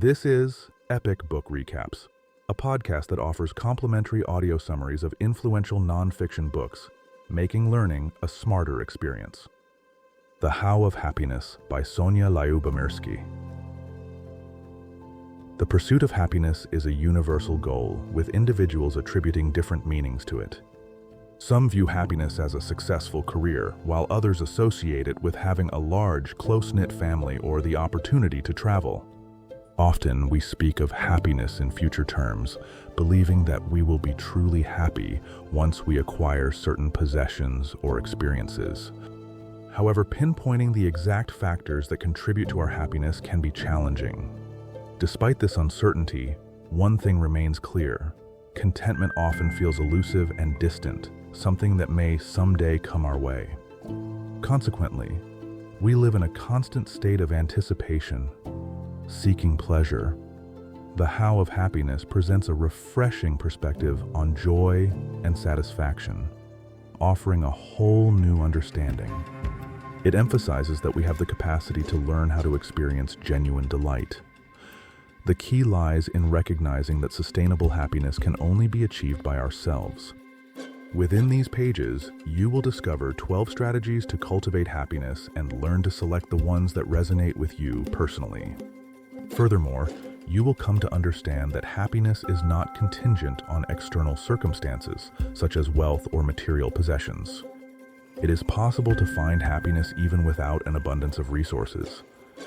This is Epic Book Recaps, a podcast that offers complimentary audio summaries of influential nonfiction books, making learning a smarter experience. The How of Happiness by Sonja Lyubomirsky. The pursuit of happiness is a universal goal, with individuals attributing different meanings to it. Some view happiness as a successful career, while others associate it with having a large, close-knit family or the opportunity to travel. Often we speak of happiness in future terms, believing that we will be truly happy once we acquire certain possessions or experiences. However, pinpointing the exact factors that contribute to our happiness can be challenging. Despite this uncertainty, one thing remains clear. Contentment often feels elusive and distant, something that may someday come our way. Consequently, we live in a constant state of anticipation, seeking pleasure. The How of Happiness presents a refreshing perspective on joy and satisfaction, offering a whole new understanding. It emphasizes that we have the capacity to learn how to experience genuine delight. The key lies in recognizing that sustainable happiness can only be achieved by ourselves. Within these pages, you will discover 12 strategies to cultivate happiness and learn to select the ones that resonate with you personally. Furthermore, you will come to understand that happiness is not contingent on external circumstances, such as wealth or material possessions. It is possible to find happiness even without an abundance of resources.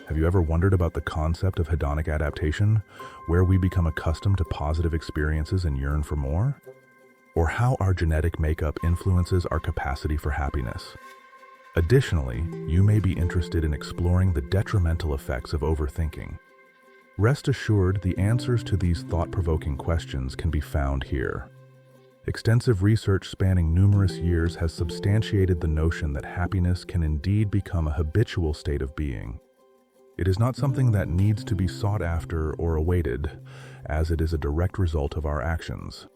Have you ever wondered about the concept of hedonic adaptation, where we become accustomed to positive experiences and yearn for more? Or how our genetic makeup influences our capacity for happiness? Additionally, you may be interested in exploring the detrimental effects of overthinking. Rest assured, the answers to these thought-provoking questions can be found here. Extensive research spanning numerous years has substantiated the notion that happiness can indeed become a habitual state of being. It is not something that needs to be sought after or awaited, as it is a direct result of our actions.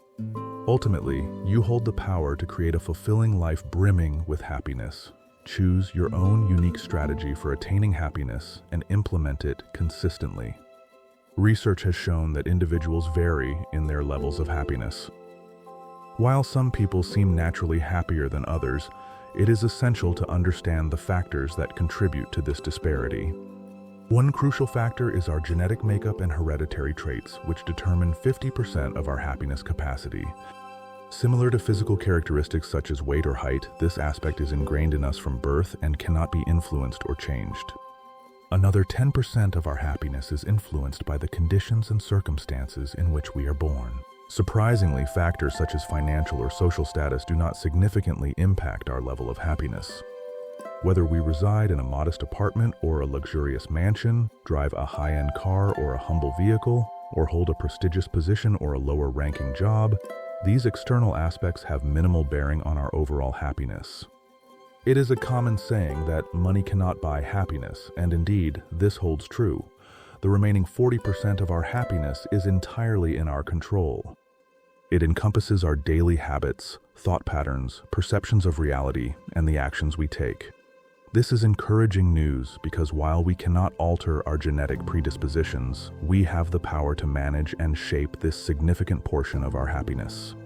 Ultimately, you hold the power to create a fulfilling life brimming with happiness. Choose your own unique strategy for attaining happiness and implement it consistently. Research has shown that individuals vary in their levels of happiness. While some people seem naturally happier than others, it is essential to understand the factors that contribute to this disparity. One crucial factor is our genetic makeup and hereditary traits, which determine 50% of our happiness capacity. Similar to physical characteristics such as weight or height, this aspect is ingrained in us from birth and cannot be influenced or changed. Another 10% of our happiness is influenced by the conditions and circumstances in which we are born. Surprisingly, factors such as financial or social status do not significantly impact our level of happiness. Whether we reside in a modest apartment or a luxurious mansion, drive a high-end car or a humble vehicle, or hold a prestigious position or a lower-ranking job, these external aspects have minimal bearing on our overall happiness. It is a common saying that money cannot buy happiness, and indeed, this holds true. The remaining 40% of our happiness is entirely in our control. It encompasses our daily habits, thought patterns, perceptions of reality, and the actions we take. This is encouraging news because while we cannot alter our genetic predispositions, we have the power to manage and shape this significant portion of our happiness.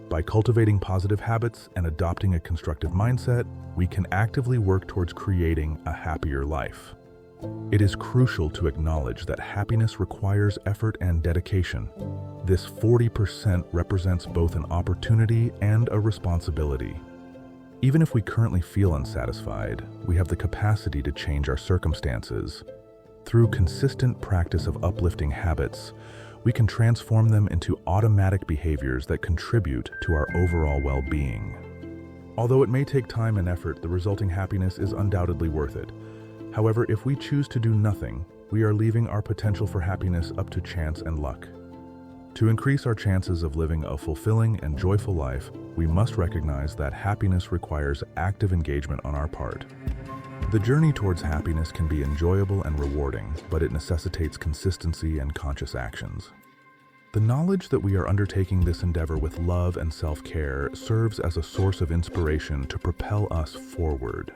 By cultivating positive habits and adopting a constructive mindset, we can actively work towards creating a happier life. It is crucial to acknowledge that happiness requires effort and dedication. This 40% represents both an opportunity and a responsibility. Even if we currently feel unsatisfied, we have the capacity to change our circumstances. Through consistent practice of uplifting habits, we can transform them into automatic behaviors that contribute to our overall well-being. Although it may take time and effort, the resulting happiness is undoubtedly worth it. However, if we choose to do nothing, we are leaving our potential for happiness up to chance and luck. To increase our chances of living a fulfilling and joyful life, we must recognize that happiness requires active engagement on our part. The journey towards happiness can be enjoyable and rewarding, but it necessitates consistency and conscious actions. The knowledge that we are undertaking this endeavor with love and self-care serves as a source of inspiration to propel us forward.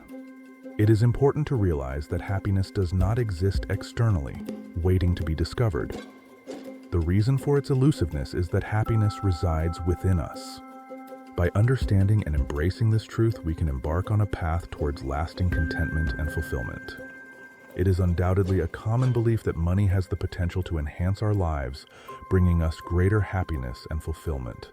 It is important to realize that happiness does not exist externally. waiting to be discovered. The reason for its elusiveness is that happiness resides within us. By understanding and embracing this truth, we can embark on a path towards lasting contentment and fulfillment. It is undoubtedly a common belief that money has the potential to enhance our lives, bringing us greater happiness and fulfillment.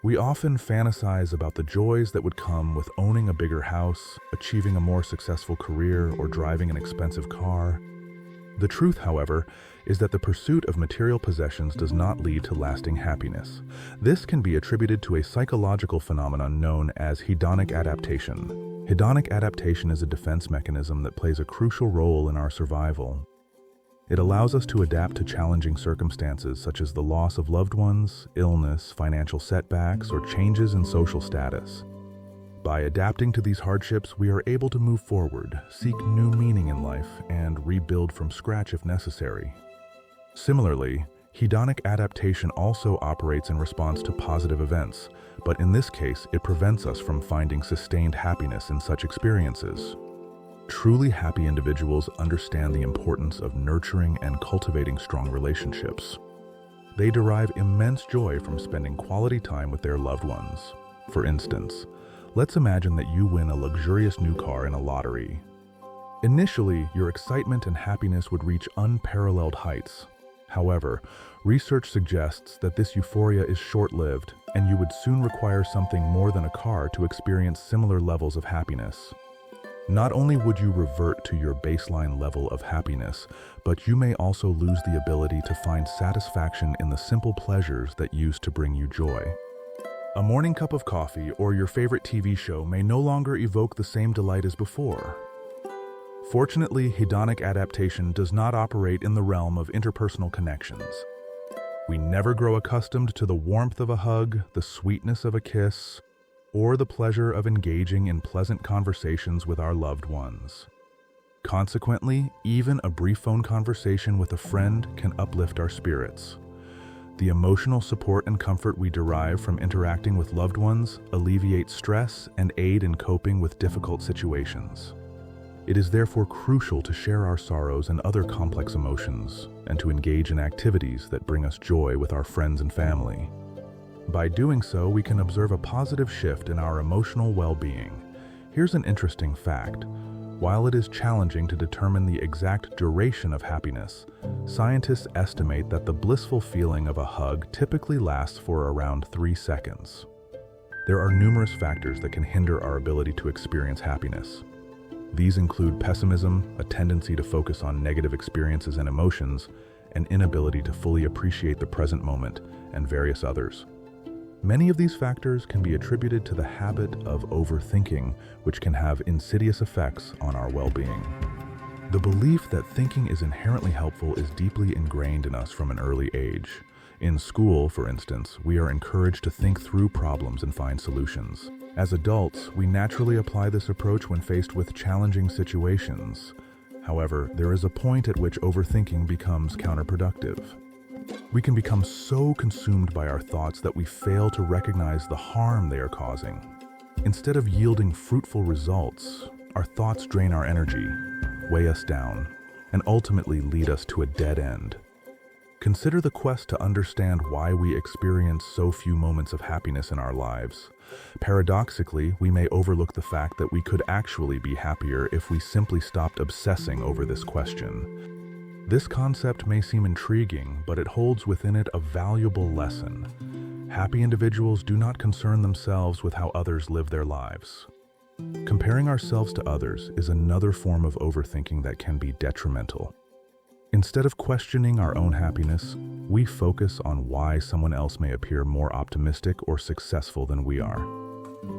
We often fantasize about the joys that would come with owning a bigger house, achieving a more successful career, or driving an expensive car. The truth, however, is that the pursuit of material possessions does not lead to lasting happiness. This can be attributed to a psychological phenomenon known as hedonic adaptation. Hedonic adaptation is a defense mechanism that plays a crucial role in our survival. It allows us to adapt to challenging circumstances such as the loss of loved ones, illness, financial setbacks, or changes in social status. By adapting to these hardships, we are able to move forward, seek new meaning in life, and rebuild from scratch if necessary. Similarly, hedonic adaptation also operates in response to positive events, but in this case, it prevents us from finding sustained happiness in such experiences. Truly happy individuals understand the importance of nurturing and cultivating strong relationships. They derive immense joy from spending quality time with their loved ones. For instance, let's imagine that you win a luxurious new car in a lottery. Initially, your excitement and happiness would reach unparalleled heights. However, research suggests that this euphoria is short-lived, and you would soon require something more than a car to experience similar levels of happiness. Not only would you revert to your baseline level of happiness, but you may also lose the ability to find satisfaction in the simple pleasures that used to bring you joy. A morning cup of coffee or your favorite TV show may no longer evoke the same delight as before. Fortunately, hedonic adaptation does not operate in the realm of interpersonal connections. We never grow accustomed to the warmth of a hug, the sweetness of a kiss, or the pleasure of engaging in pleasant conversations with our loved ones. Consequently, even a brief phone conversation with a friend can uplift our spirits. The emotional support and comfort we derive from interacting with loved ones alleviate stress and aid in coping with difficult situations. It is therefore crucial to share our sorrows and other complex emotions, and to engage in activities that bring us joy with our friends and family. By doing so, we can observe a positive shift in our emotional well-being. Here's an interesting fact. While it is challenging to determine the exact duration of happiness, scientists estimate that the blissful feeling of a hug typically lasts for around 3 seconds. There are numerous factors that can hinder our ability to experience happiness. These include pessimism, a tendency to focus on negative experiences and emotions, an inability to fully appreciate the present moment, and various others. Many of these factors can be attributed to the habit of overthinking, which can have insidious effects on our well-being. The belief that thinking is inherently helpful is deeply ingrained in us from an early age. In school, for instance, we are encouraged to think through problems and find solutions. As adults, we naturally apply this approach when faced with challenging situations. However, there is a point at which overthinking becomes counterproductive. We can become so consumed by our thoughts that we fail to recognize the harm they are causing. Instead of yielding fruitful results, our thoughts drain our energy, weigh us down, and ultimately lead us to a dead end. Consider the quest to understand why we experience so few moments of happiness in our lives. Paradoxically, we may overlook the fact that we could actually be happier if we simply stopped obsessing over this question. This concept may seem intriguing, but it holds within it a valuable lesson. Happy individuals do not concern themselves with how others live their lives. Comparing ourselves to others is another form of overthinking that can be detrimental. Instead of questioning our own happiness, we focus on why someone else may appear more optimistic or successful than we are.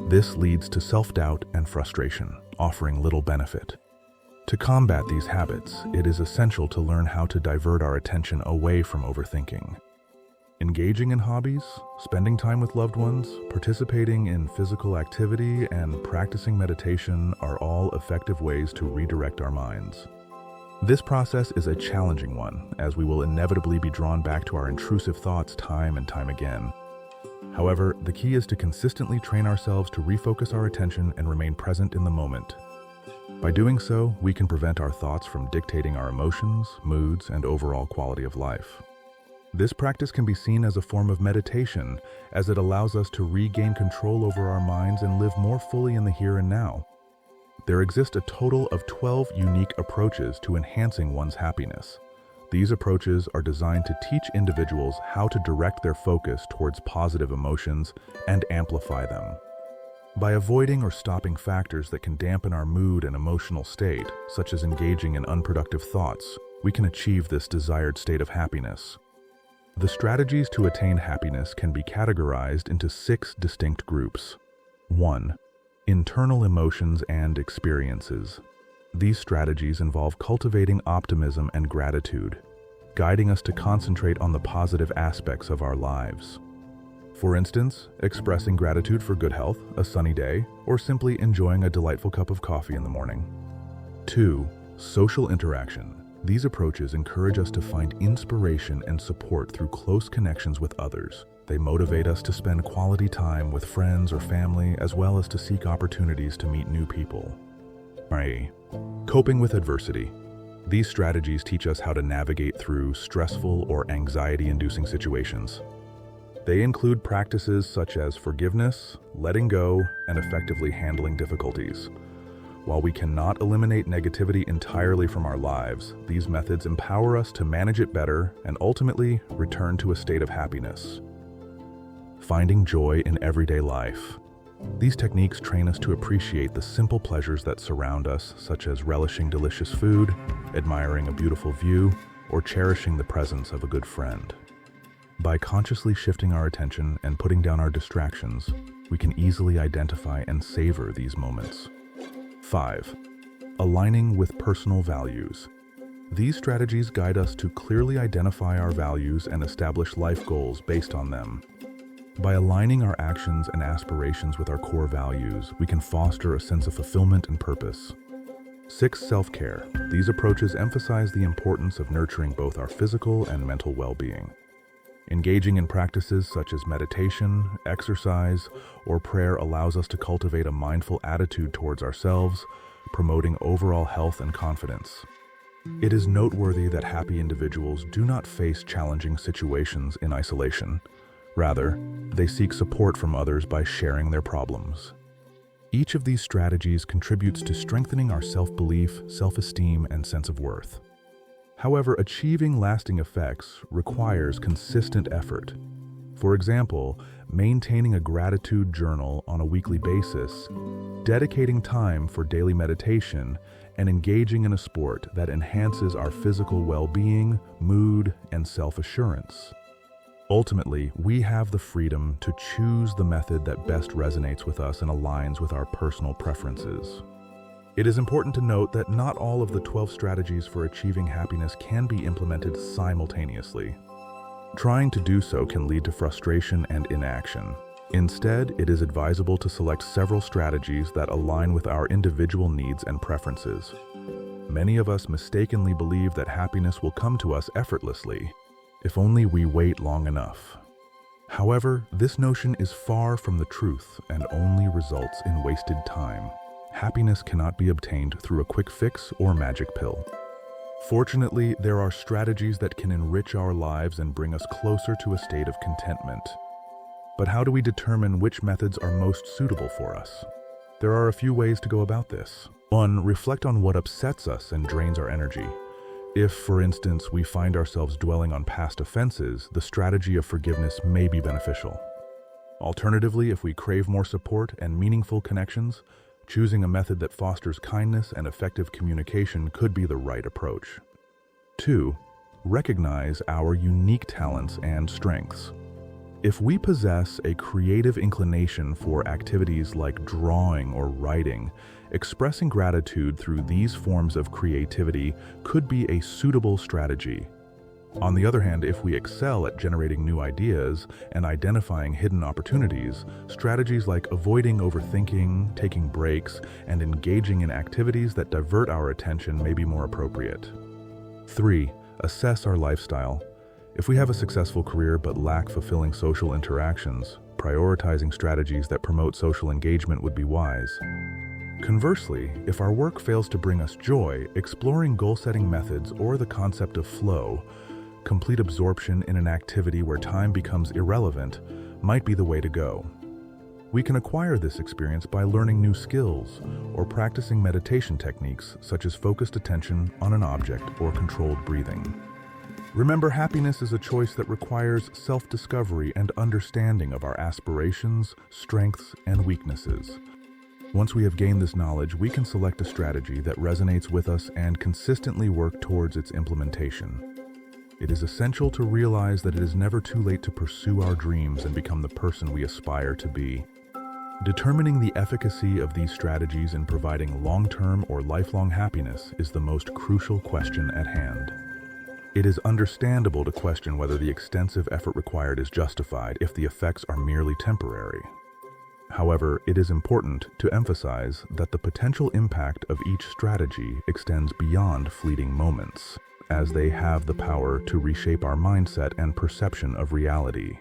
This leads to self-doubt and frustration, offering little benefit. To combat these habits, it is essential to learn how to divert our attention away from overthinking. Engaging in hobbies, spending time with loved ones, participating in physical activity, and practicing meditation are all effective ways to redirect our minds. This process is a challenging one, as we will inevitably be drawn back to our intrusive thoughts time and time again. However, the key is to consistently train ourselves to refocus our attention and remain present in the moment. By doing so, we can prevent our thoughts from dictating our emotions, moods, and overall quality of life. This practice can be seen as a form of meditation, as it allows us to regain control over our minds and live more fully in the here and now. There exist a total of 12 unique approaches to enhancing one's happiness. These approaches are designed to teach individuals how to direct their focus towards positive emotions and amplify them. By avoiding or stopping factors that can dampen our mood and emotional state, such as engaging in unproductive thoughts, we can achieve this desired state of happiness. The strategies to attain happiness can be categorized into 6 distinct groups. 1. Internal emotions and experiences. These strategies involve cultivating optimism and gratitude, guiding us to concentrate on the positive aspects of our lives. For instance, expressing gratitude for good health, a sunny day, or simply enjoying a delightful cup of coffee in the morning. 2. Social interaction. These approaches encourage us to find inspiration and support through close connections with others. They motivate us to spend quality time with friends or family, as well as to seek opportunities to meet new people. 3. Coping with adversity. These strategies teach us how to navigate through stressful or anxiety-inducing situations. They include practices such as forgiveness, letting go, and effectively handling difficulties. While we cannot eliminate negativity entirely from our lives, these methods empower us to manage it better and ultimately return to a state of happiness. Finding joy in everyday life. These techniques train us to appreciate the simple pleasures that surround us, such as relishing delicious food, admiring a beautiful view, or cherishing the presence of a good friend. By consciously shifting our attention and putting down our distractions, we can easily identify and savor these moments. 5. Aligning with personal values. These strategies guide us to clearly identify our values and establish life goals based on them. By aligning our actions and aspirations with our core values, we can foster a sense of fulfillment and purpose. 6. Self-care. These approaches emphasize the importance of nurturing both our physical and mental well-being. Engaging in practices such as meditation, exercise, or prayer allows us to cultivate a mindful attitude towards ourselves, promoting overall health and confidence. It is noteworthy that happy individuals do not face challenging situations in isolation. Rather, they seek support from others by sharing their problems. Each of these strategies contributes to strengthening our self-belief, self-esteem, and sense of worth. However, achieving lasting effects requires consistent effort. For example, maintaining a gratitude journal on a weekly basis, dedicating time for daily meditation, and engaging in a sport that enhances our physical well-being, mood, and self-assurance. Ultimately, we have the freedom to choose the method that best resonates with us and aligns with our personal preferences. It is important to note that not all of the 12 strategies for achieving happiness can be implemented simultaneously. Trying to do so can lead to frustration and inaction. Instead, it is advisable to select several strategies that align with our individual needs and preferences. Many of us mistakenly believe that happiness will come to us effortlessly, if only we wait long enough. However, this notion is far from the truth and only results in wasted time. Happiness cannot be obtained through a quick fix or magic pill. Fortunately, there are strategies that can enrich our lives and bring us closer to a state of contentment. But how do we determine which methods are most suitable for us? There are a few ways to go about this. 1. Reflect on what upsets us and drains our energy. If, for instance, we find ourselves dwelling on past offenses, the strategy of forgiveness may be beneficial. Alternatively, if we crave more support and meaningful connections, choosing a method that fosters kindness and effective communication could be the right approach. 2. Recognize our unique talents and strengths. If we possess a creative inclination for activities like drawing or writing, expressing gratitude through these forms of creativity could be a suitable strategy. On the other hand, if we excel at generating new ideas and identifying hidden opportunities, strategies like avoiding overthinking, taking breaks, and engaging in activities that divert our attention may be more appropriate. 3. Assess our lifestyle. If we have a successful career but lack fulfilling social interactions, prioritizing strategies that promote social engagement would be wise. Conversely, if our work fails to bring us joy, exploring goal-setting methods or the concept of flow, complete absorption in an activity where time becomes irrelevant, might be the way to go. We can acquire this experience by learning new skills or practicing meditation techniques such as focused attention on an object or controlled breathing. Remember, happiness is a choice that requires self-discovery and understanding of our aspirations, strengths, and weaknesses. Once we have gained this knowledge, we can select a strategy that resonates with us and consistently work towards its implementation. It is essential to realize that it is never too late to pursue our dreams and become the person we aspire to be. Determining the efficacy of these strategies in providing long-term or lifelong happiness is the most crucial question at hand. It is understandable to question whether the extensive effort required is justified if the effects are merely temporary. However, it is important to emphasize that the potential impact of each strategy extends beyond fleeting moments, as they have the power to reshape our mindset and perception of reality.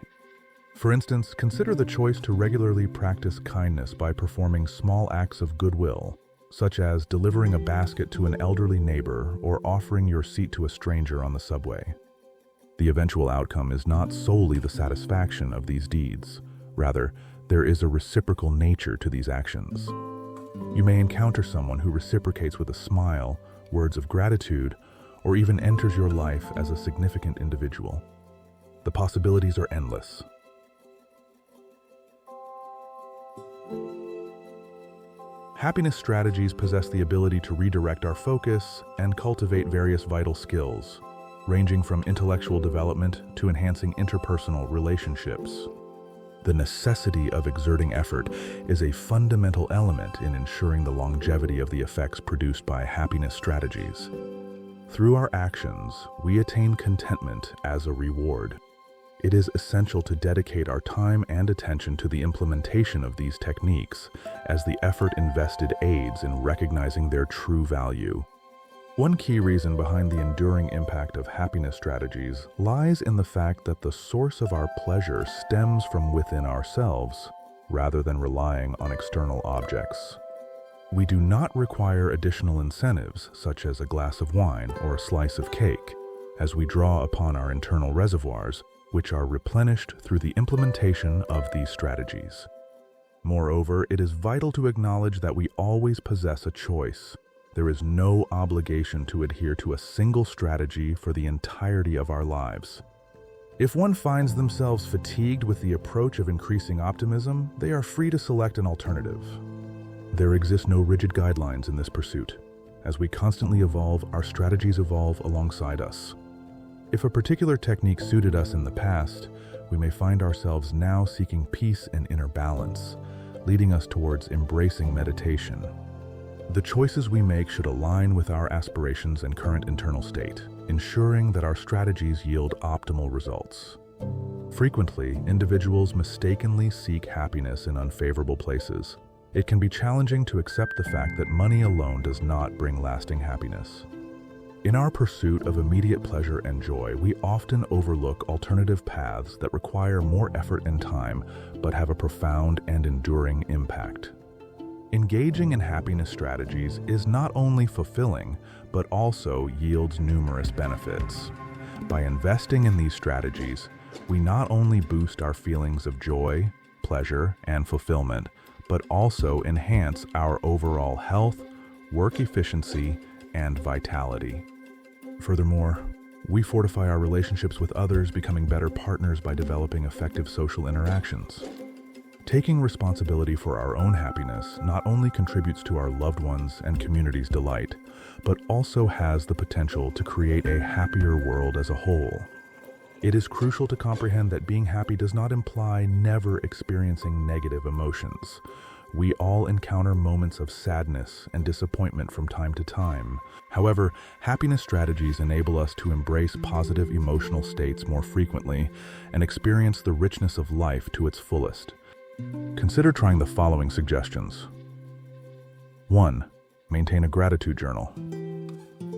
For instance, consider the choice to regularly practice kindness by performing small acts of goodwill, such as delivering a basket to an elderly neighbor or offering your seat to a stranger on the subway. The eventual outcome is not solely the satisfaction of these deeds. Rather, there is a reciprocal nature to these actions. You may encounter someone who reciprocates with a smile, words of gratitude, or even enters your life as a significant individual. The possibilities are endless. Happiness strategies possess the ability to redirect our focus and cultivate various vital skills, ranging from intellectual development to enhancing interpersonal relationships. The necessity of exerting effort is a fundamental element in ensuring the longevity of the effects produced by happiness strategies. Through our actions, we attain contentment as a reward. It is essential to dedicate our time and attention to the implementation of these techniques, as the effort invested aids in recognizing their true value. One key reason behind the enduring impact of happiness strategies lies in the fact that the source of our pleasure stems from within ourselves, rather than relying on external objects. We do not require additional incentives, such as a glass of wine or a slice of cake, as we draw upon our internal reservoirs, which are replenished through the implementation of these strategies. Moreover, it is vital to acknowledge that we always possess a choice. There is no obligation to adhere to a single strategy for the entirety of our lives. If one finds themselves fatigued with the approach of increasing optimism, they are free to select an alternative. There exist no rigid guidelines in this pursuit. As we constantly evolve, our strategies evolve alongside us. If a particular technique suited us in the past, we may find ourselves now seeking peace and inner balance, leading us towards embracing meditation. The choices we make should align with our aspirations and current internal state, ensuring that our strategies yield optimal results. Frequently, individuals mistakenly seek happiness in unfavorable places. It can be challenging to accept the fact that money alone does not bring lasting happiness. In our pursuit of immediate pleasure and joy, we often overlook alternative paths that require more effort and time, but have a profound and enduring impact. Engaging in happiness strategies is not only fulfilling, but also yields numerous benefits. By investing in these strategies, we not only boost our feelings of joy, pleasure, and fulfillment, but also enhance our overall health, work efficiency, and vitality. Furthermore, we fortify our relationships with others, becoming better partners by developing effective social interactions. Taking responsibility for our own happiness not only contributes to our loved ones' and community's delight, but also has the potential to create a happier world as a whole. It is crucial to comprehend that being happy does not imply never experiencing negative emotions. We all encounter moments of sadness and disappointment from time to time. However, happiness strategies enable us to embrace positive emotional states more frequently and experience the richness of life to its fullest. Consider trying the following suggestions. 1. Maintain a gratitude journal.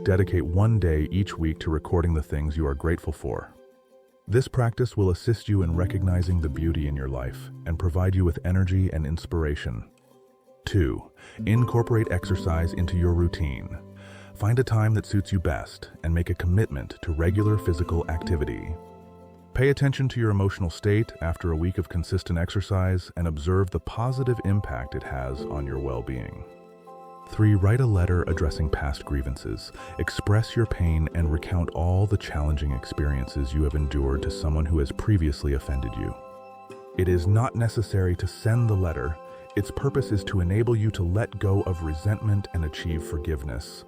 Dedicate one day each week to recording the things you are grateful for. This practice will assist you in recognizing the beauty in your life and provide you with energy and inspiration. 2. Incorporate exercise into your routine. Find a time that suits you best and make a commitment to regular physical activity. Pay attention to your emotional state after a week of consistent exercise and observe the positive impact it has on your well-being. 3. Write a letter addressing past grievances. Express your pain and recount all the challenging experiences you have endured to someone who has previously offended you. It is not necessary to send the letter. Its purpose is to enable you to let go of resentment and achieve forgiveness.